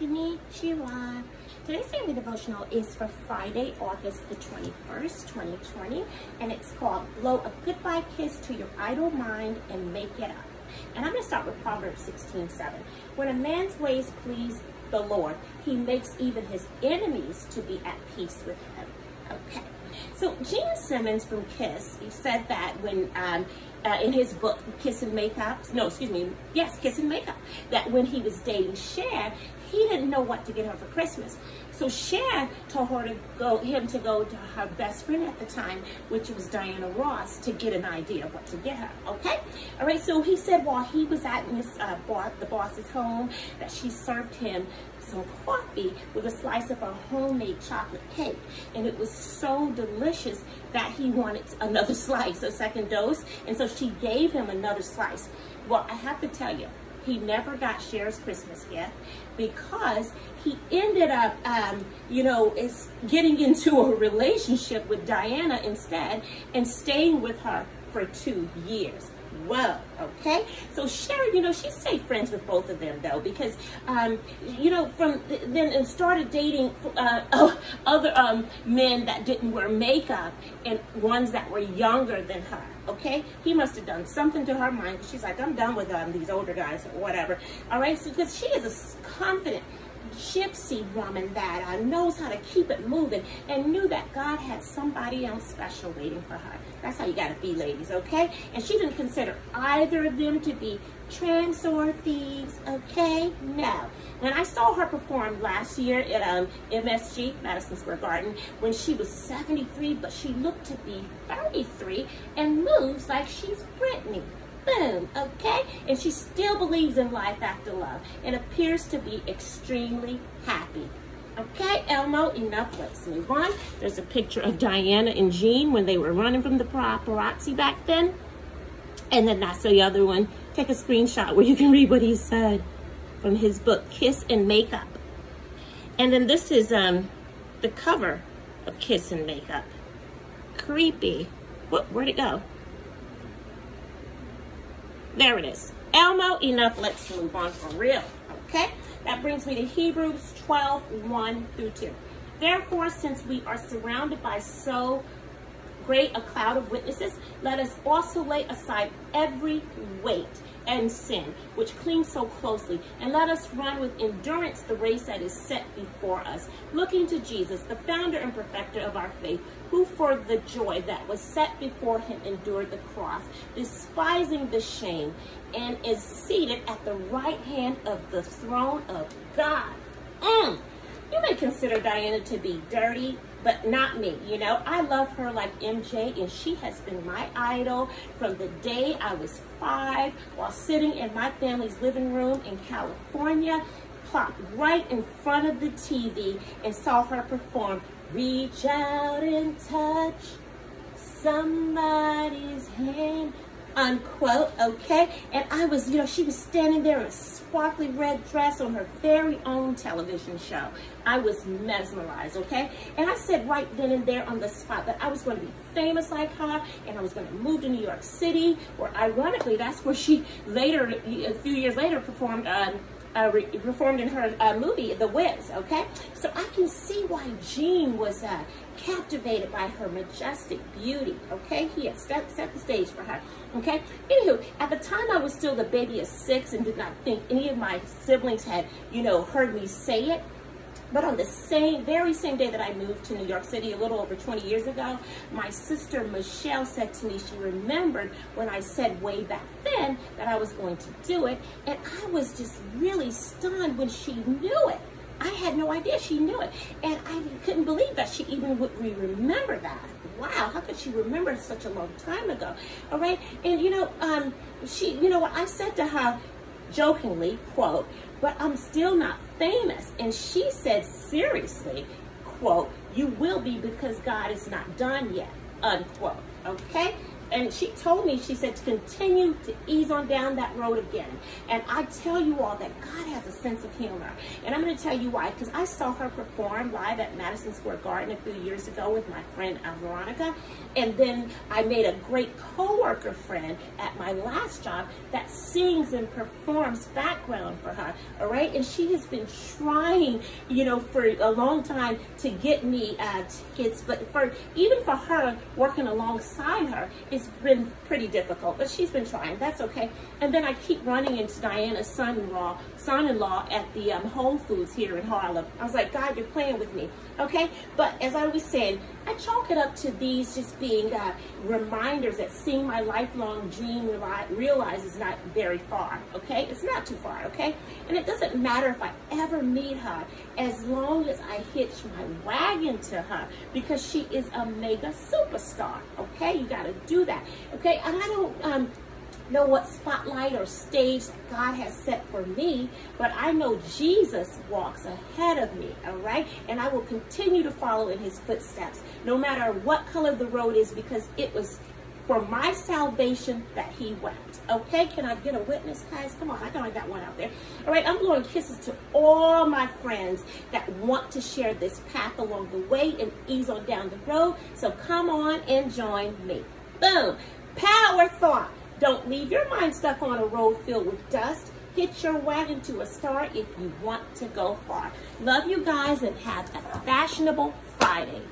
Konnichiwa. Today's daily devotional is for Friday, August the 21st, 2020, and it's called Blow a Goodbye Kiss to Your Idle Mind and Make It Up. And I'm going to start with Proverbs 16:7. When a man's ways please the Lord, he makes even his enemies to be at peace with him. Okay. So Gene Simmons from Kiss, he said that when in his book Kiss and Makeup, Kiss and Makeup, that when he was dating Cher, he didn't know what to get her for Christmas. So Cher told him to go to her best friend at the time, which was Diana Ross, to get an idea of what to get her. Okay, all right. So he said while he was at the boss's home, that she served him some coffee with a slice of a homemade chocolate cake, and it was so delicious that he wanted another slice, a second dose, and so she gave him another slice. Well, I have to tell you, he never got Cher's Christmas gift because he ended up, getting into a relationship with Diana instead and staying with her for 2 years. Well, okay. So Cher, she stayed friends with both of them though, because, then started dating other men that didn't wear makeup and ones that were younger than her. Okay, he must have done something to her mind. She's like, I'm done with these older guys or whatever. All right, so because she is a confident gypsy woman that knows how to keep it moving and knew that God had somebody else special waiting for her. That's how you got to be, ladies, okay? And she didn't consider either of them to be tramps or thieves, okay? No. When I saw her perform last year at MSG, Madison Square Garden, when she was 73, but she looked to be 33 and moves like she's Britney. Boom, okay? And she still believes in life after love and appears to be extremely happy. Okay, Elmo, enough. Let's move on. There's a picture of Diana and Gene when they were running from the paparazzi back then. And then that's the other one. Take a screenshot where you can read what he said from his book, Kiss and Makeup. And then this is the cover of Kiss and Makeup. Creepy. Where'd it go? There it is. Elmo, enough. Let's move on for real. Okay? That brings me to Hebrews 12:1-2. Therefore, since we are surrounded by so great a cloud of witnesses, let us also lay aside every weight and sin which clings so closely, and let us run with endurance the race that is set before us, looking to Jesus, the founder and perfecter of our faith, who for the joy that was set before him endured the cross, despising the shame, and is seated at the right hand of the throne of God. You may consider Diana to be dirty, but not me. I love her like MJ, and she has been my idol from the day I was 5 while sitting in my family's living room in California, plopped right in front of the TV and saw her perform Reach Out and Touch Somebody's Hand, unquote, okay? And I was, she was standing there in a sparkly red dress on her very own television show. I was mesmerized, okay? And I said right then and there on the spot that I was going to be famous like her, and I was going to move to New York City, where ironically, that's where she later, a few years later, performed in her movie, The Wiz, okay? So I can see why Gene was captivated by her majestic beauty, okay? He had set the stage for her, okay? Anywho, at the time I was still the baby of 6 and did not think any of my siblings had, heard me say it. But on the very same day that I moved to New York City a little over 20 years ago, my sister Michelle said to me she remembered when I said way back then that I was going to do it. And I was just really stunned when she knew it. I had no idea she knew it. And I couldn't believe that she even would remember that. Wow, how could she remember such a long time ago? All right. And, I said to her jokingly, quote, but I'm still not famous. And she said seriously, quote, you will be because God is not done yet, unquote. Okay? And she told me, she said, to continue to ease on down that road again. And I tell you all that God has a sense of humor. And I'm going to tell you why, because I saw her perform live at Madison Square Garden a few years ago with my friend Veronica. And then I made a great co-worker friend at my last job that sings and performs background for her, all right? And she has been trying, you know, for a long time to get me tickets, but even for her, working alongside her, it's been pretty difficult, but she's been trying. That's okay. And then I keep running into Diana's son-in-law at the Whole Foods here in Harlem. I was like, God, you're playing with me, okay? But as I was saying, I chalk it up to these just being reminders that seeing my lifelong dream realize is not very far, okay? It's not too far, okay? And it doesn't matter if I ever meet her, as long as I hitch my wagon to her, because she is a mega superstar, okay? You got to do that, okay? And I don't know what spotlight or stage that God has set for me, but I know Jesus walks ahead of me, all right? And I will continue to follow in his footsteps, no matter what color the road is, because it was for my salvation that he wept, okay? Can I get a witness, guys? Come on, I know I got one out there. All right, I'm blowing kisses to all my friends that want to share this path along the way and ease on down the road, so come on and join me. Boom. Power thought. Don't leave your mind stuck on a road filled with dust. Hitch your wagon to a star if you want to go far. Love you guys and have a fashionable Friday.